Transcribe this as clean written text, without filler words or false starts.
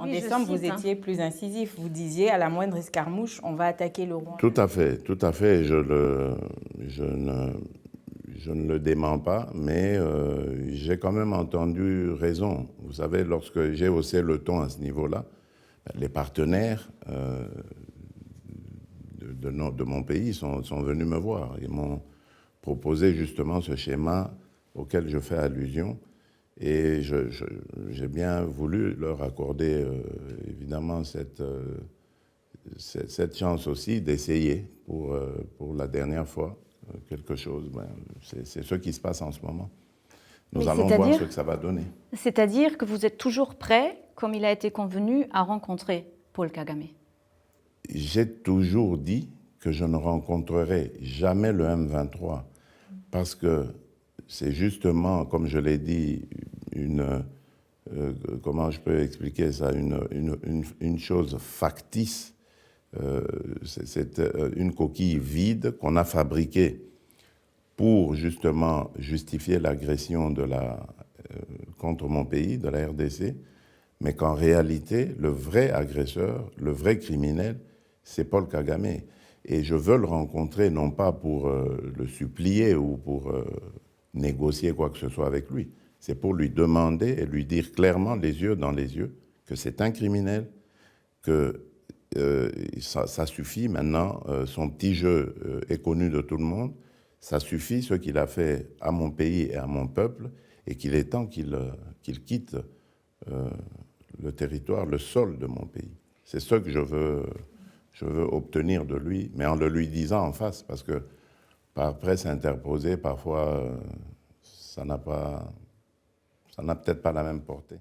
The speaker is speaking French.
En Oui, décembre, vous cite, hein. étiez plus incisif. Vous disiez, à la moindre escarmouche, on va attaquer le Rwanda. Tout à fait, tout à fait. Je ne le dément pas, mais j'ai quand même entendu raison. Vous savez, lorsque j'ai haussé le ton à ce niveau-là, les partenaires de mon pays sont venus me voir. Ils m'ont proposé justement ce schéma auquel je fais allusion. Et j'ai bien voulu leur accorder évidemment cette chance aussi d'essayer pour la dernière fois quelque chose. Ben, c'est ce qui se passe en ce moment. Nous allons voir ce que ça va donner. C'est-à-dire que vous êtes toujours prêt, comme il a été convenu, à rencontrer Paul Kagame? J'ai toujours dit que je ne rencontrerai jamais le M23 parce que c'est justement, comme je l'ai dit, comment je peux expliquer ça, une chose factice. C'est une coquille vide qu'on a fabriquée pour justement justifier l'agression contre mon pays, de la RDC, mais qu'en réalité, le vrai agresseur, le vrai criminel, c'est Paul Kagame. Et je veux le rencontrer non pas pour le supplier ou pour négocier quoi que ce soit avec lui, c'est pour lui demander et lui dire clairement, les yeux dans les yeux, que c'est un criminel, que ça suffit maintenant, son petit jeu est connu de tout le monde, ça suffit ce qu'il a fait à mon pays et à mon peuple, et qu'il est temps qu'il quitte le territoire, le sol de mon pays. C'est ce que je veux obtenir de lui, mais en le lui disant en face, parce que par presse interposée, parfois, ça n'a peut-être pas la même portée.